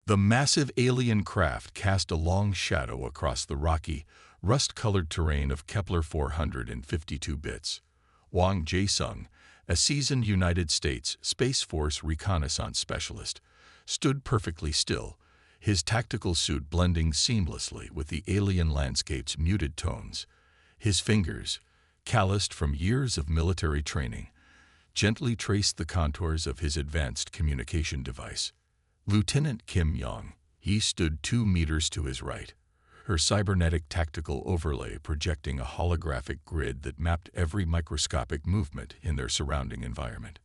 The massive alien craft cast a long shadow across the rocky, rust-colored terrain of Kepler 452 bits. Wang Jae-sung, a seasoned United States Space Force reconnaissance specialist, stood perfectly still, his tactical suit blending seamlessly with the alien landscape's muted tones. His fingers, calloused from years of military training, gently traced the contours of his advanced communication device. Lieutenant Kim Yong-hee stood 2 meters to his right, her cybernetic tactical overlay projecting a holographic grid that mapped every microscopic movement in their surrounding environment.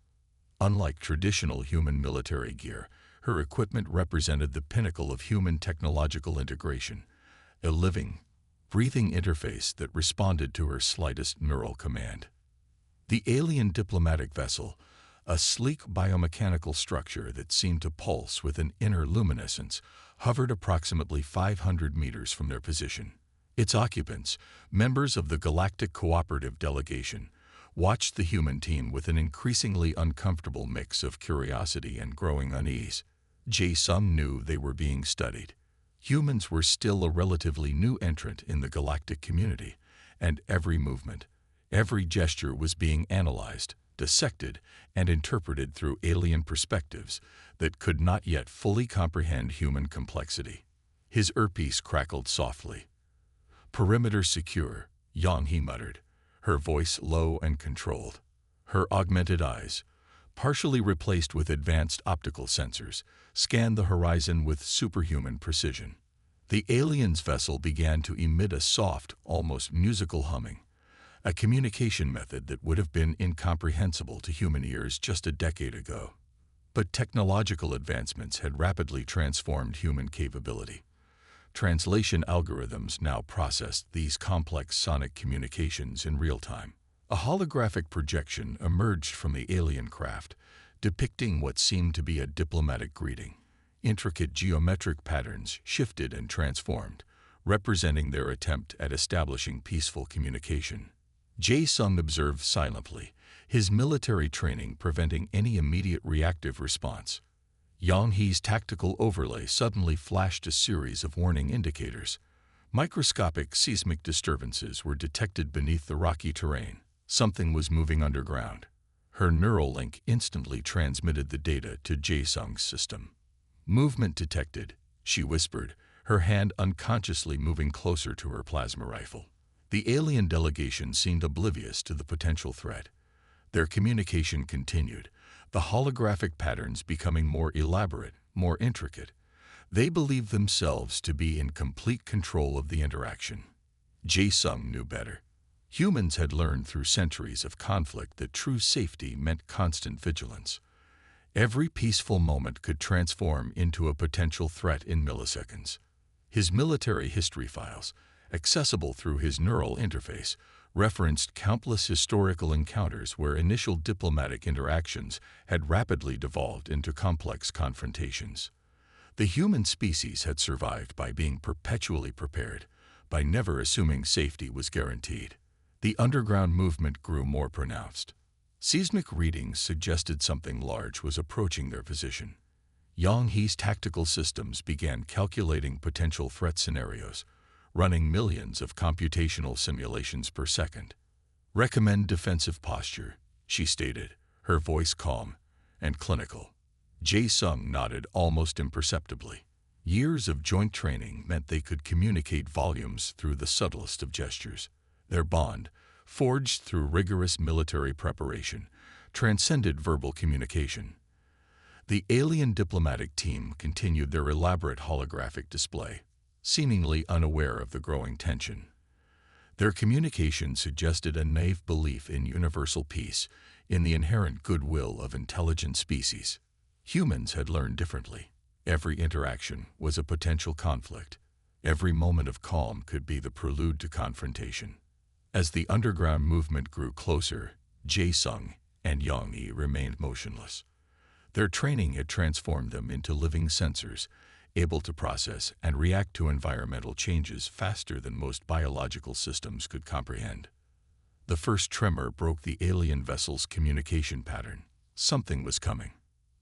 Unlike traditional human military gear, her equipment represented the pinnacle of human technological integration, a living, breathing interface that responded to her slightest neural command. The alien diplomatic vessel, a sleek biomechanical structure that seemed to pulse with an inner luminescence, hovered approximately 500 meters from their position. Its occupants, members of the Galactic Cooperative Delegation, watched the human team with an increasingly uncomfortable mix of curiosity and growing unease. Jae-sung knew they were being studied. Humans were still a relatively new entrant in the galactic community, and every movement, every gesture was being analyzed, dissected, and interpreted through alien perspectives that could not yet fully comprehend human complexity. His earpiece crackled softly. "Perimeter secure," Yong-hee muttered, her voice low and controlled. Her augmented eyes, partially replaced with advanced optical sensors, scanned the horizon with superhuman precision. The alien's vessel began to emit a soft, almost musical humming, a communication method that would have been incomprehensible to human ears just a decade ago. But technological advancements had rapidly transformed human capability. Translation algorithms now processed these complex sonic communications in real time. A holographic projection emerged from the alien craft, depicting what seemed to be a diplomatic greeting. Intricate geometric patterns shifted and transformed, representing their attempt at establishing peaceful communication. Jae-sung observed silently, his military training preventing any immediate reactive response. Yong-hee's tactical overlay suddenly flashed a series of warning indicators. Microscopic seismic disturbances were detected beneath the rocky terrain. Something was moving underground. Her neural link instantly transmitted the data to Jae-sung's system. "Movement detected," she whispered, her hand unconsciously moving closer to her plasma rifle. The alien delegation seemed oblivious to the potential threat. Their communication continued, the holographic patterns becoming more elaborate, more intricate. They believed themselves to be in complete control of the interaction. Jae-sung knew better. Humans had learned through centuries of conflict that true safety meant constant vigilance. Every peaceful moment could transform into a potential threat in milliseconds. His military history files, accessible through his neural interface, referenced countless historical encounters where initial diplomatic interactions had rapidly devolved into complex confrontations. The human species had survived by being perpetually prepared, by never assuming safety was guaranteed. The underground movement grew more pronounced. Seismic readings suggested something large was approaching their position. Yong-hee's tactical systems began calculating potential threat scenarios, running millions of computational simulations per second. "Recommend defensive posture," she stated, her voice calm and clinical. Jae-sung nodded almost imperceptibly. Years of joint training meant they could communicate volumes through the subtlest of gestures. Their bond, forged through rigorous military preparation, transcended verbal communication. The alien diplomatic team continued their elaborate holographic display, seemingly unaware of the growing tension. Their communication suggested a naive belief in universal peace, in the inherent goodwill of intelligent species. Humans had learned differently. Every interaction was a potential conflict. Every moment of calm could be the prelude to confrontation. As the underground movement grew closer, Jae-sung and Yong-hee remained motionless. Their training had transformed them into living sensors, able to process and react to environmental changes faster than most biological systems could comprehend. The first tremor broke the alien vessel's communication pattern. Something was coming.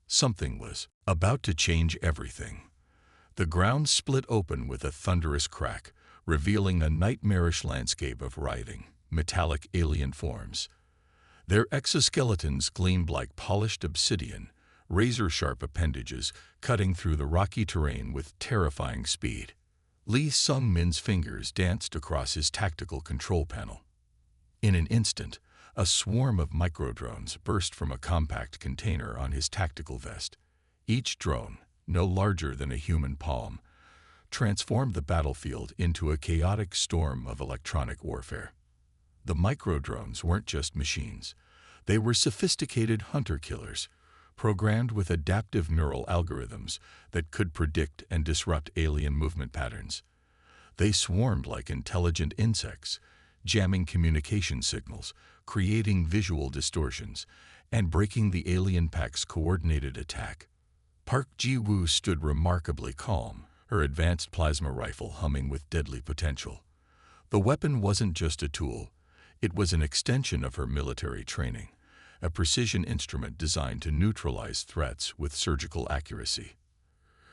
Something was about to change everything. The ground split open with a thunderous crack, revealing a nightmarish landscape of writhing, metallic alien forms. Their exoskeletons gleamed like polished obsidian, razor-sharp appendages cutting through the rocky terrain with terrifying speed. Lee Sung-min's fingers danced across his tactical control panel. In an instant, a swarm of microdrones burst from a compact container on his tactical vest. Each drone, no larger than a human palm, transformed the battlefield into a chaotic storm of electronic warfare. The microdrones weren't just machines. They were sophisticated hunter-killers, programmed with adaptive neural algorithms that could predict and disrupt alien movement patterns. They swarmed like intelligent insects, jamming communication signals, creating visual distortions, and breaking the alien pack's coordinated attack. Park Ji-woo stood remarkably calm, her advanced plasma rifle humming with deadly potential. The weapon wasn't just a tool, it was an extension of her military training, a precision instrument designed to neutralize threats with surgical accuracy.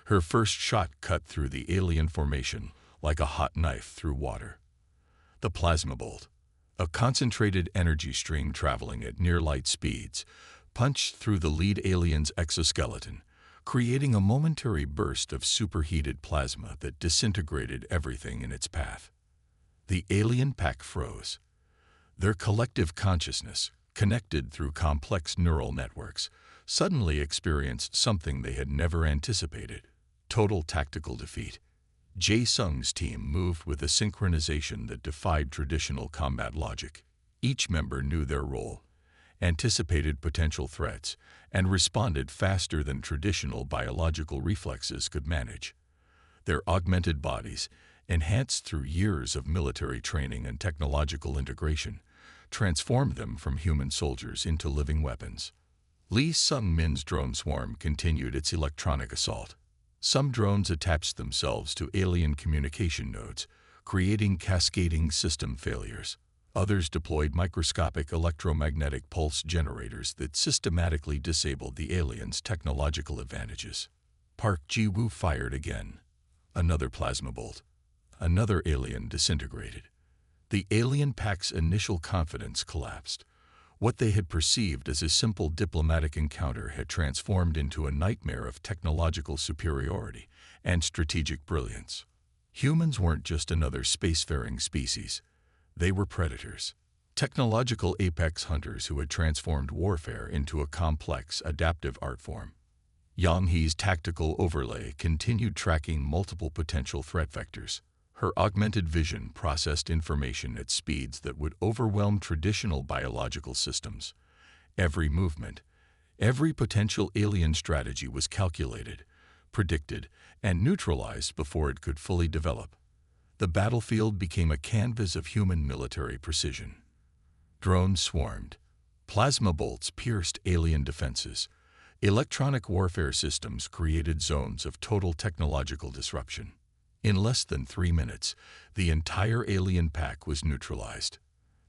Her first shot cut through the alien formation like a hot knife through water. The plasma bolt, a concentrated energy stream traveling at near-light speeds, punched through the lead alien's exoskeleton, creating a momentary burst of superheated plasma that disintegrated everything in its path. The alien pack froze. Their collective consciousness, connected through complex neural networks, suddenly experienced something they had never anticipated: total tactical defeat. Jae-sung's team moved with a synchronization that defied traditional combat logic. Each member knew their role, anticipated potential threats, and responded faster than traditional biological reflexes could manage. Their augmented bodies, enhanced through years of military training and technological integration, transformed them from human soldiers into living weapons. Lee Sung-min's drone swarm continued its electronic assault. Some drones attached themselves to alien communication nodes, creating cascading system failures. Others deployed microscopic electromagnetic pulse generators that systematically disabled the aliens' technological advantages. Park Ji-woo fired again. Another plasma bolt. Another alien disintegrated. The alien pack's initial confidence collapsed. What they had perceived as a simple diplomatic encounter had transformed into a nightmare of technological superiority and strategic brilliance. Humans weren't just another spacefaring species. They were predators, technological apex hunters who had transformed warfare into a complex, adaptive art form. Yang He's tactical overlay continued tracking multiple potential threat vectors. Her augmented vision processed information at speeds that would overwhelm traditional biological systems. Every movement, every potential alien strategy was calculated, predicted, and neutralized before it could fully develop. The battlefield became a canvas of human military precision. Drones swarmed. Plasma bolts pierced alien defenses. Electronic warfare systems created zones of total technological disruption. In less than 3 minutes, the entire alien pack was neutralized.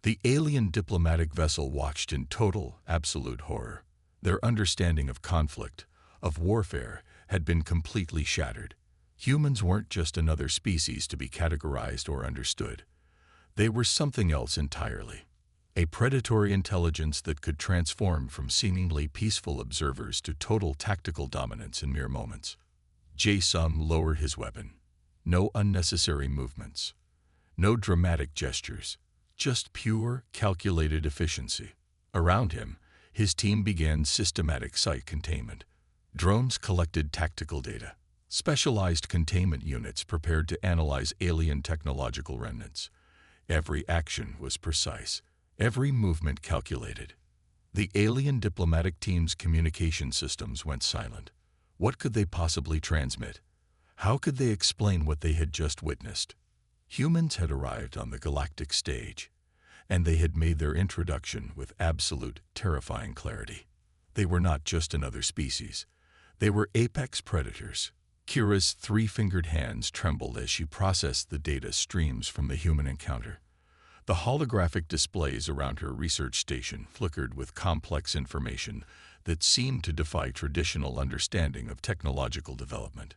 The alien diplomatic vessel watched in total, absolute horror. Their understanding of conflict, of warfare, had been completely shattered. Humans weren't just another species to be categorized or understood. They were something else entirely. A predatory intelligence that could transform from seemingly peaceful observers to total tactical dominance in mere moments. Jae-sung lowered his weapon. No unnecessary movements. No dramatic gestures. Just pure, calculated efficiency. Around him, his team began systematic site containment. Drones collected tactical data. Specialized containment units prepared to analyze alien technological remnants. Every action was precise. Every movement calculated. The alien diplomatic team's communication systems went silent. What could they possibly transmit? How could they explain what they had just witnessed? Humans had arrived on the galactic stage, and they had made their introduction with absolute, terrifying clarity. They were not just another species. They were apex predators. Kira's three-fingered hands trembled as she processed the data streams from the human encounter. The holographic displays around her research station flickered with complex information that seemed to defy traditional understanding of technological development.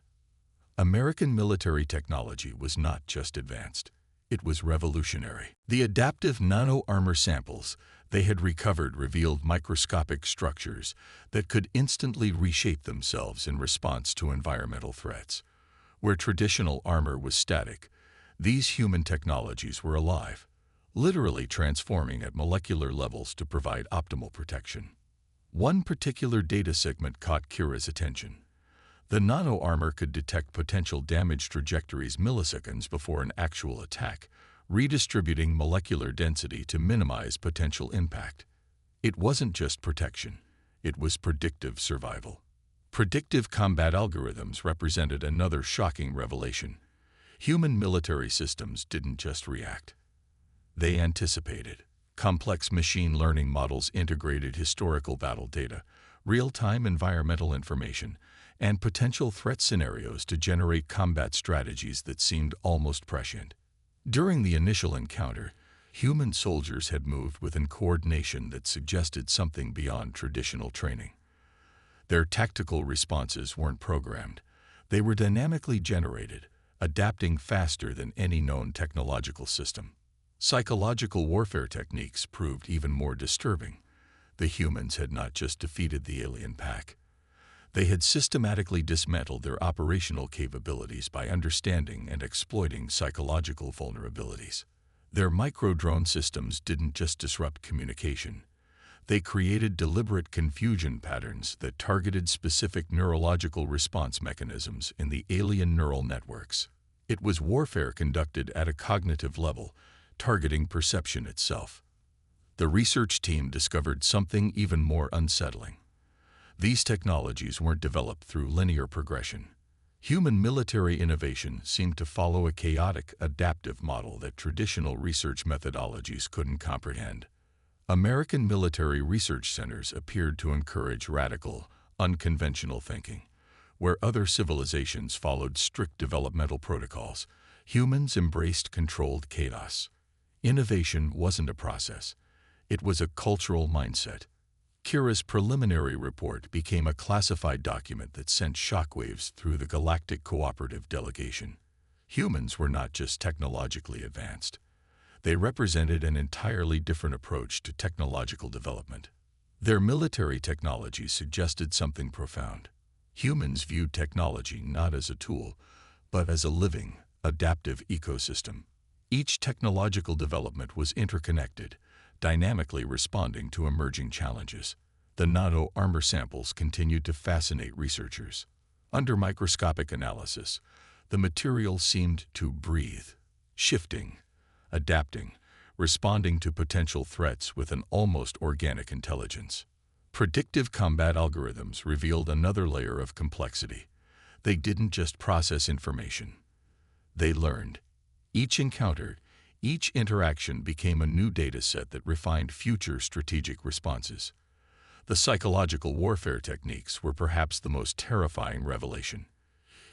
American military technology was not just advanced, it was revolutionary. The adaptive nano-armor samples they had recovered revealed microscopic structures that could instantly reshape themselves in response to environmental threats. Where traditional armor was static, these human technologies were alive, literally transforming at molecular levels to provide optimal protection. One particular data segment caught Kira's attention. The nano-armor could detect potential damage trajectories milliseconds before an actual attack, redistributing molecular density to minimize potential impact. It wasn't just protection, it was predictive survival. Predictive combat algorithms represented another shocking revelation. Human military systems didn't just react. They anticipated. Complex machine learning models integrated historical battle data, real-time environmental information, and potential threat scenarios to generate combat strategies that seemed almost prescient. During the initial encounter, human soldiers had moved with a coordination that suggested something beyond traditional training. Their tactical responses weren't programmed. They were dynamically generated, adapting faster than any known technological system. Psychological warfare techniques proved even more disturbing. The humans had not just defeated the alien pack. They had systematically dismantled their operational capabilities by understanding and exploiting psychological vulnerabilities. Their micro-drone systems didn't just disrupt communication. They created deliberate confusion patterns that targeted specific neurological response mechanisms in the alien neural networks. It was warfare conducted at a cognitive level, targeting perception itself. The research team discovered something even more unsettling. These technologies weren't developed through linear progression. Human military innovation seemed to follow a chaotic, adaptive model that traditional research methodologies couldn't comprehend. American military research centers appeared to encourage radical, unconventional thinking. Where other civilizations followed strict developmental protocols, humans embraced controlled chaos. Innovation wasn't a process. It was a cultural mindset. Kira's preliminary report became a classified document that sent shockwaves through the Galactic Cooperative Delegation. Humans were not just technologically advanced. They represented an entirely different approach to technological development. Their military technology suggested something profound. Humans viewed technology not as a tool, but as a living, adaptive ecosystem. Each technological development was interconnected, dynamically responding to emerging challenges. The nano-armor samples continued to fascinate researchers. Under microscopic analysis, the material seemed to breathe, shifting, adapting, responding to potential threats with an almost organic intelligence. Predictive combat algorithms revealed another layer of complexity. They didn't just process information. They learned. Each encounter, each interaction became a new data set that refined future strategic responses. The psychological warfare techniques were perhaps the most terrifying revelation.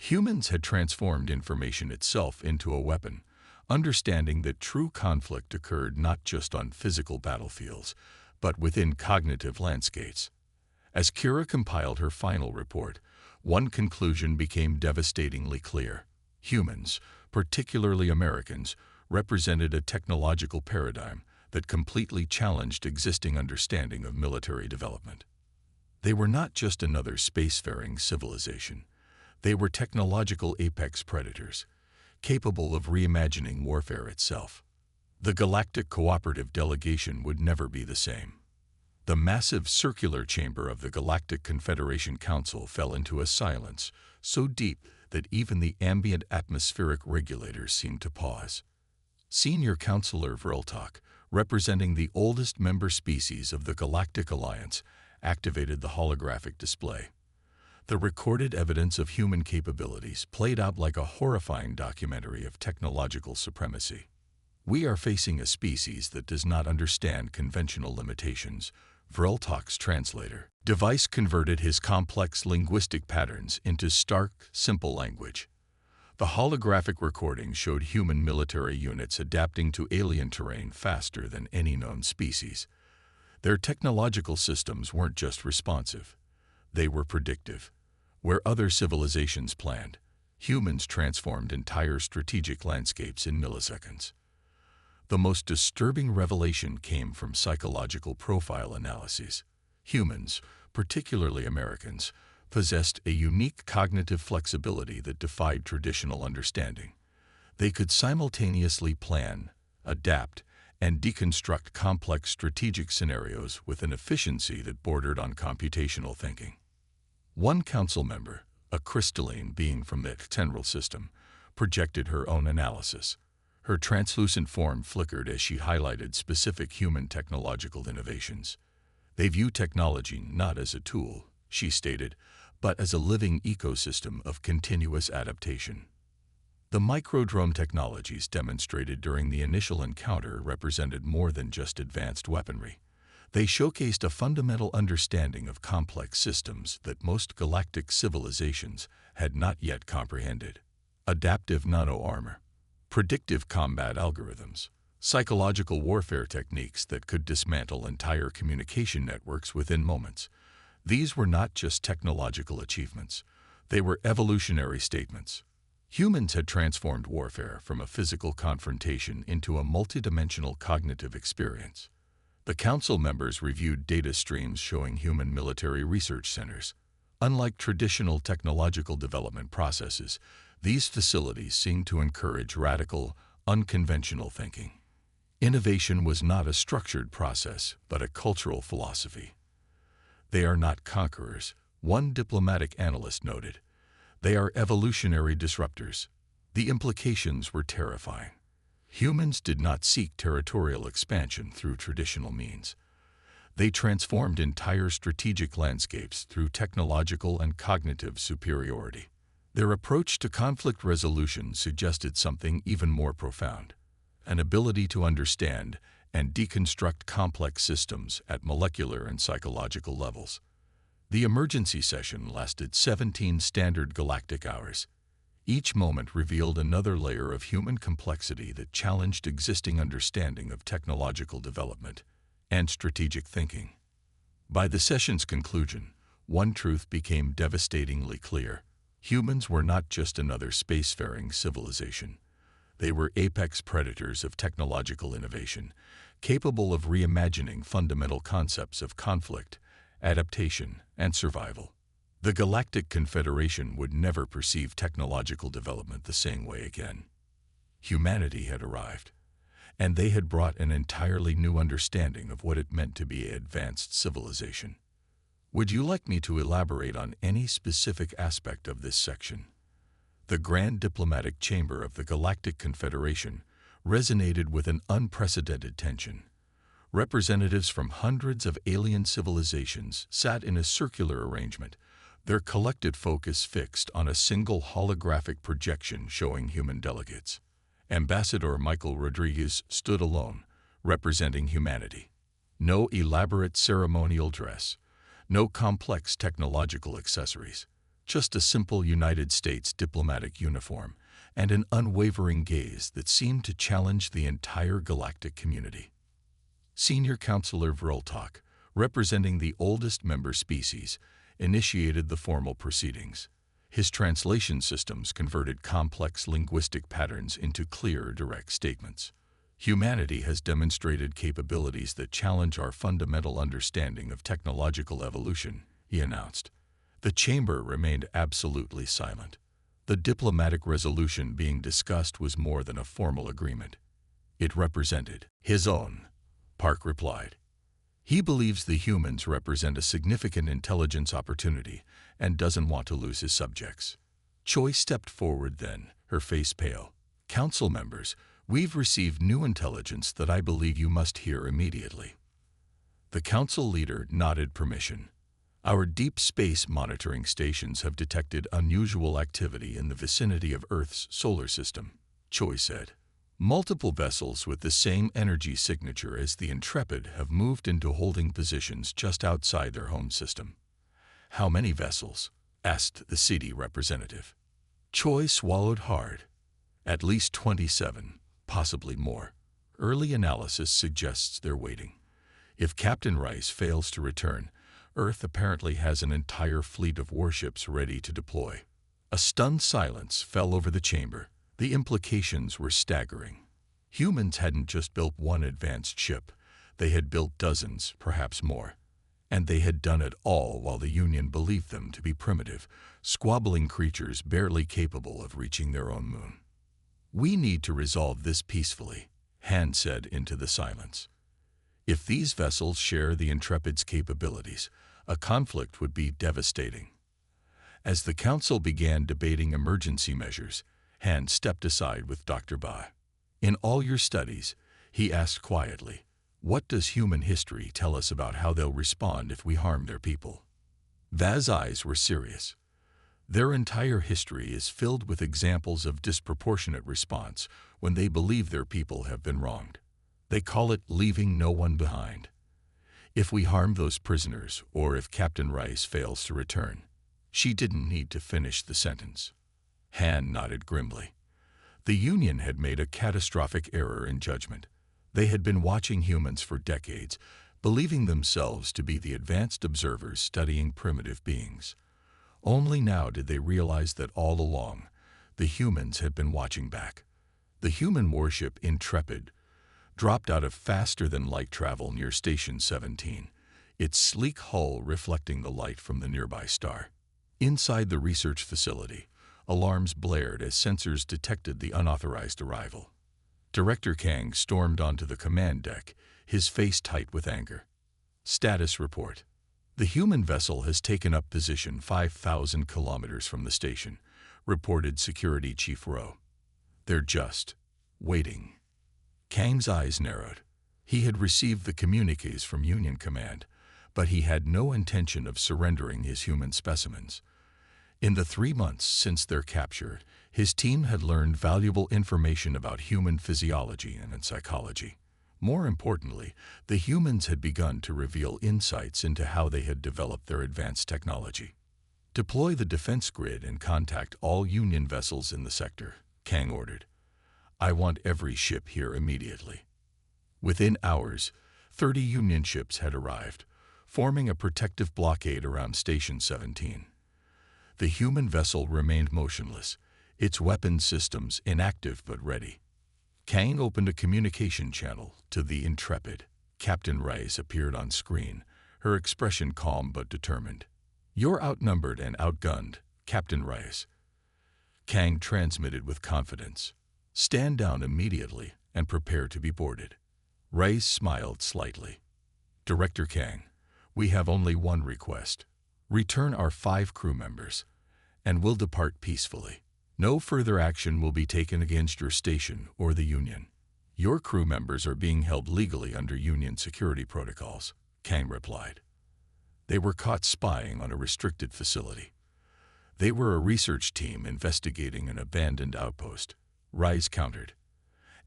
Humans had transformed information itself into a weapon, understanding that true conflict occurred not just on physical battlefields, but within cognitive landscapes. As Kira compiled her final report, one conclusion became devastatingly clear. Humans, particularly Americans, represented a technological paradigm that completely challenged existing understanding of military development. They were not just another spacefaring civilization. They were technological apex predators, capable of reimagining warfare itself. The Galactic Cooperative Delegation would never be the same. The massive circular chamber of the Galactic Confederation Council fell into a silence so deep that even the ambient atmospheric regulators seemed to pause. Senior Counselor Vrltok, representing the oldest member species of the Galactic Alliance, activated the holographic display. The recorded evidence of human capabilities played out like a horrifying documentary of technological supremacy. We are facing a species that does not understand conventional limitations, Vrltok's translator. Device converted his complex linguistic patterns into stark, simple language. The holographic recording showed human military units adapting to alien terrain faster than any known species. Their technological systems weren't just responsive. They were predictive. Where other civilizations planned, Humans transformed entire strategic landscapes in milliseconds. The most disturbing revelation came from psychological profile analyses. Humans, particularly Americans, possessed a unique cognitive flexibility that defied traditional understanding. They could simultaneously plan, adapt, and deconstruct complex strategic scenarios with an efficiency that bordered on computational thinking. One council member, a crystalline being from the Tenral system, projected her own analysis. Her translucent form flickered as she highlighted specific human technological innovations. They view technology not as a tool, she stated, but as a living ecosystem of continuous adaptation. The microdrone technologies demonstrated during the initial encounter represented more than just advanced weaponry. They showcased a fundamental understanding of complex systems that most galactic civilizations had not yet comprehended. Adaptive nano-armor, predictive combat algorithms, psychological warfare techniques that could dismantle entire communication networks within moments. These were not just technological achievements, they were evolutionary statements. Humans had transformed warfare from a physical confrontation into a multidimensional cognitive experience. The council members reviewed data streams showing human military research centers. Unlike traditional technological development processes, these facilities seemed to encourage radical, unconventional thinking. Innovation was not a structured process, but a cultural philosophy. They are not conquerors, one diplomatic analyst noted. They are evolutionary disruptors. The implications were terrifying. Humans did not seek territorial expansion through traditional means. They transformed entire strategic landscapes through technological and cognitive superiority. Their approach to conflict resolution suggested something even more profound: an ability to understand and deconstruct complex systems at molecular and psychological levels. The emergency session lasted 17 standard galactic hours. Each moment revealed another layer of human complexity that challenged existing understanding of technological development and strategic thinking. By the session's conclusion, one truth became devastatingly clear. Humans were not just another spacefaring civilization. They were apex predators of technological innovation, capable of reimagining fundamental concepts of conflict, adaptation, and survival. The Galactic Confederation would never perceive technological development the same way again. Humanity had arrived, and they had brought an entirely new understanding of what it meant to be an advanced civilization. Would you like me to elaborate on any specific aspect of this section? The Grand Diplomatic Chamber of the Galactic Confederation resonated with an unprecedented tension. Representatives from hundreds of alien civilizations sat in a circular arrangement, their collected focus fixed on a single holographic projection showing human delegates. Ambassador Michael Rodriguez stood alone, representing humanity. No elaborate ceremonial dress, no complex technological accessories, just a simple United States diplomatic uniform and an unwavering gaze that seemed to challenge the entire galactic community. Senior Counselor Vroltok, representing the oldest member species, initiated the formal proceedings. His translation systems converted complex linguistic patterns into clear, direct statements. Humanity has demonstrated capabilities that challenge our fundamental understanding of technological evolution, he announced. The chamber remained absolutely silent. The diplomatic resolution being discussed was more than a formal agreement. It represented his own, Park replied. He believes the humans represent a significant intelligence opportunity and doesn't want to lose his subjects. Choi stepped forward then, her face pale. Council members, we've received new intelligence that I believe you must hear immediately. The council leader nodded permission. Our deep space monitoring stations have detected unusual activity in the vicinity of Earth's solar system, Choi said. Multiple vessels with the same energy signature as the Intrepid have moved into holding positions just outside their home system. How many vessels? Asked the CD representative. Choi swallowed hard. At least 27, possibly more. Early analysis suggests they're waiting. If Captain Rice fails to return, Earth apparently has an entire fleet of warships ready to deploy. A stunned silence fell over the chamber. The implications were staggering. Humans hadn't just built one advanced ship. They had built dozens, perhaps more. And they had done it all while the Union believed them to be primitive, squabbling creatures barely capable of reaching their own moon. "We need to resolve this peacefully," Han said into the silence. "If these vessels share the Intrepid's capabilities, a conflict would be devastating." As the council began debating emergency measures, Han stepped aside with Dr. Ba. "In all your studies," he asked quietly, "what does human history tell us about how they'll respond if we harm their people?" Ba's eyes were serious. "Their entire history is filled with examples of disproportionate response when they believe their people have been wronged. They call it leaving no one behind. If we harm those prisoners, or if Captain Rice fails to return." She didn't need to finish the sentence. Han nodded grimly. The Union had made a catastrophic error in judgment. They had been watching humans for decades, believing themselves to be the advanced observers studying primitive beings. Only now did they realize that all along, the humans had been watching back. The human warship Intrepid dropped out of faster-than-light travel near Station 17, its sleek hull reflecting the light from the nearby star. Inside the research facility, alarms blared as sensors detected the unauthorized arrival. Director Kang stormed onto the command deck, his face tight with anger. "Status report. The human vessel has taken up position 5,000 kilometers from the station," reported Security Chief Rowe. "They're just waiting." Kang's eyes narrowed. He had received the communiques from Union Command, but he had no intention of surrendering his human specimens. In the 3 months since their capture, his team had learned valuable information about human physiology and psychology. More importantly, the humans had begun to reveal insights into how they had developed their advanced technology. "Deploy the defense grid and contact all Union vessels in the sector," Kang ordered. "I want every ship here immediately." Within hours, 30 Union ships had arrived, forming a protective blockade around Station 17. The human vessel remained motionless, its weapon systems inactive but ready. Kang opened a communication channel to the Intrepid. Captain Rice appeared on screen, her expression calm but determined. "You're outnumbered and outgunned, Captain Rice." Kang transmitted with confidence. "Stand down immediately and prepare to be boarded." Rice smiled slightly. "Director Kang, we have only one request. Return our 5 crew members, and we'll depart peacefully. No further action will be taken against your station or the Union. Your crew members are being held legally under Union security protocols," Kang replied. "They were caught spying on a restricted facility. They were a research team investigating an abandoned outpost," Rice countered.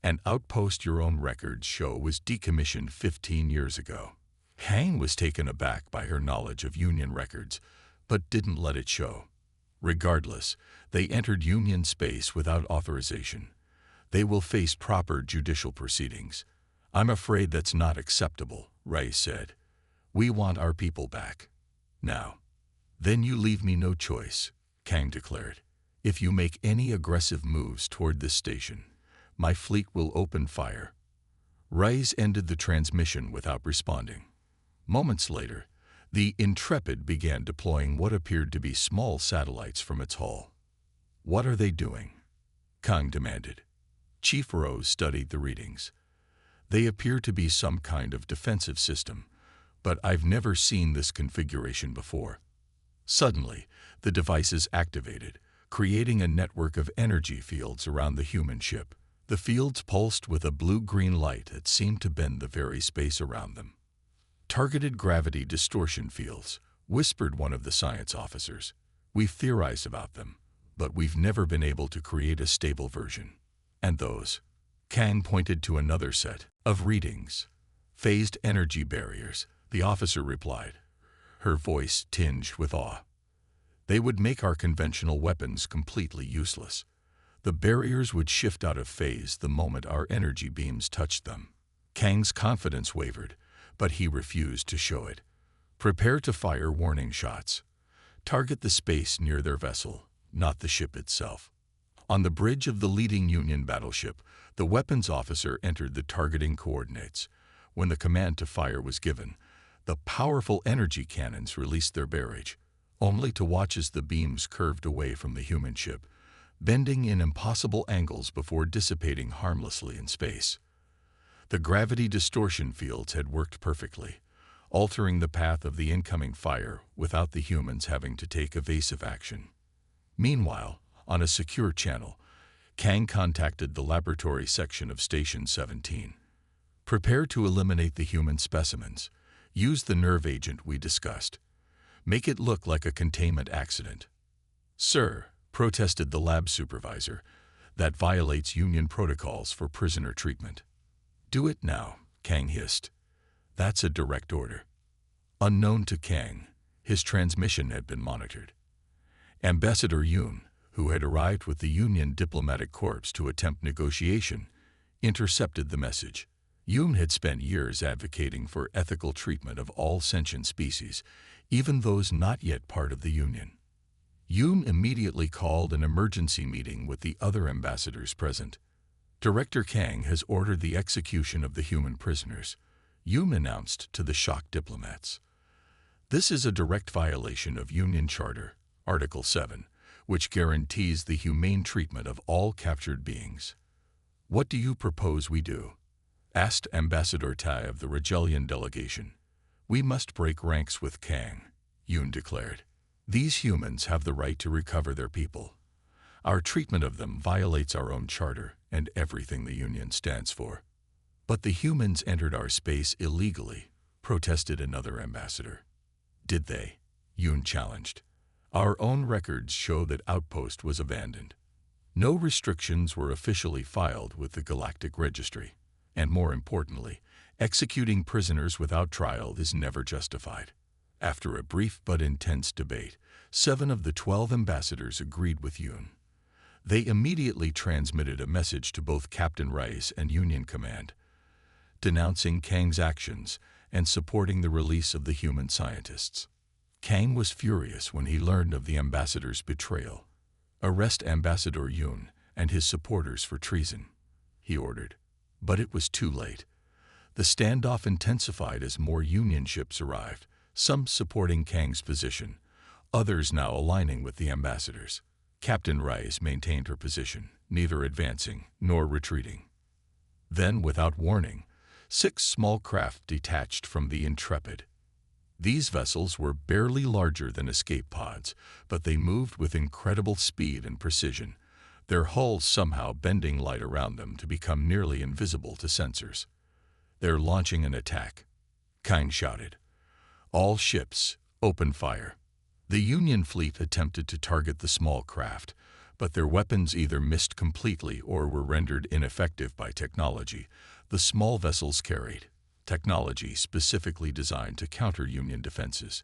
"An outpost your own records show was decommissioned 15 years ago." Kang was taken aback by her knowledge of Union records, but didn't let it show. Regardless, they entered Union space without authorization. They will face proper judicial proceedings. "I'm afraid that's not acceptable," Rice said. "We want our people back. Now." "Then you leave me no choice," Kang declared. "If you make any aggressive moves toward this station, my fleet will open fire." Rice ended the transmission without responding. Moments later, the Intrepid began deploying what appeared to be small satellites from its hull. "What are they doing?" Kang demanded. Chief Rose studied the readings. "They appear to be some kind of defensive system, but I've never seen this configuration before." Suddenly, the devices activated, creating a network of energy fields around the human ship. The fields pulsed with a blue-green light that seemed to bend the very space around them. "Targeted gravity distortion fields," whispered one of the science officers. "We've theorized about them, but we've never been able to create a stable version." "And those?" Kang pointed to another set of readings. "Phased energy barriers," the officer replied, her voice tinged with awe. "They would make our conventional weapons completely useless. The barriers would shift out of phase the moment our energy beams touched them." Kang's confidence wavered, but he refused to show it. "Prepare to fire warning shots. Target the space near their vessel. not the ship itself. On the bridge of the leading Union battleship, the weapons officer entered the targeting coordinates. When the command to fire was given, the powerful energy cannons released their barrage, only to watch as the beams curved away from the human ship, bending in impossible angles before dissipating harmlessly in space. The gravity distortion fields had worked perfectly, altering the path of the incoming fire without the humans having to take evasive action. Meanwhile, on a secure channel, Kang contacted the laboratory section of Station 17. Prepare to eliminate the human specimens. Use the nerve agent we discussed. Make it look like a containment accident. Sir, protested the lab supervisor, that violates Union protocols for prisoner treatment. Do it now, Kang hissed. That's a direct order. Unknown to Kang, his transmission had been monitored. Ambassador Yoon, who had arrived with the Union Diplomatic Corps to attempt negotiation, intercepted the message. Yoon had spent years advocating for ethical treatment of all sentient species, even those not yet part of the Union. Yoon immediately called an emergency meeting with the other ambassadors present. Director Kang has ordered the execution of the human prisoners, Yoon announced to the shocked diplomats. This is a direct violation of Union Charter, Article 7, which guarantees the humane treatment of all captured beings. What do you propose we do? Asked Ambassador Tai of the Regelian delegation. We must break ranks with Kang, Yoon declared. These humans have the right to recover their people. Our treatment of them violates our own charter and everything the Union stands for. But the humans entered our space illegally, protested another ambassador. Did they? Yoon challenged. Our own records show that Outpost was abandoned. No restrictions were officially filed with the Galactic Registry. And more importantly, executing prisoners without trial is never justified. After a brief but intense debate, 7 of the 12 ambassadors agreed with Yoon. They immediately transmitted a message to both Captain Rice and Union Command, denouncing Kang's actions and supporting the release of the human scientists. Kang was furious when he learned of the ambassadors' betrayal. Arrest Ambassador Yoon and his supporters for treason, he ordered. But it was too late. The standoff intensified as more Union ships arrived, some supporting Kang's position, others now aligning with the ambassadors. Captain Rice maintained her position, neither advancing nor retreating. Then, without warning, 6 small craft detached from the Intrepid. These vessels were barely larger than escape pods, but they moved with incredible speed and precision, their hulls somehow bending light around them to become nearly invisible to sensors. They're launching an attack, Kang shouted. All ships, open fire. The Union fleet attempted to target the small craft, but their weapons either missed completely or were rendered ineffective by technology the small vessels carried, technology specifically designed to counter Union defenses.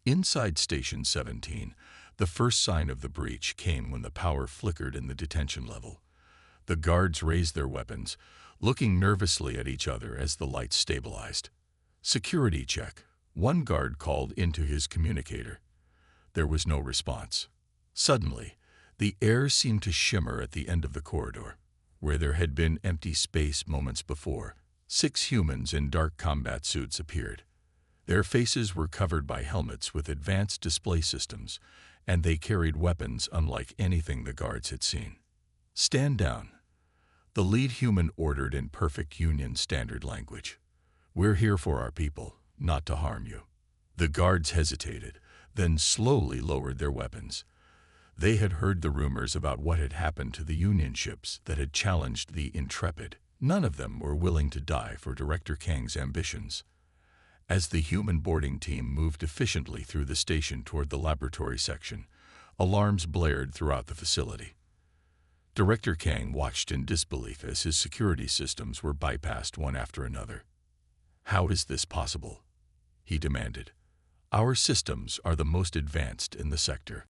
Inside Station 17, the first sign of the breach came when the power flickered in the detention level. The guards raised their weapons, looking nervously at each other as the lights stabilized. Security check, one guard called into his communicator. There was no response. Suddenly, the air seemed to shimmer at the end of the corridor, where there had been empty space moments before. 6 humans in dark combat suits appeared. Their faces were covered by helmets with advanced display systems, and they carried weapons unlike anything the guards had seen. Stand down, the lead human ordered in perfect Union standard language. We're here for our people, not to harm you. The guards hesitated, then slowly lowered their weapons. They had heard the rumors about what had happened to the Union ships that had challenged the Intrepid. None of them were willing to die for Director Kang's ambitions. As the human boarding team moved efficiently through the station toward the laboratory section, alarms blared throughout the facility. Director Kang watched in disbelief as his security systems were bypassed one after another. How is this possible? He demanded. Our systems are the most advanced in the sector.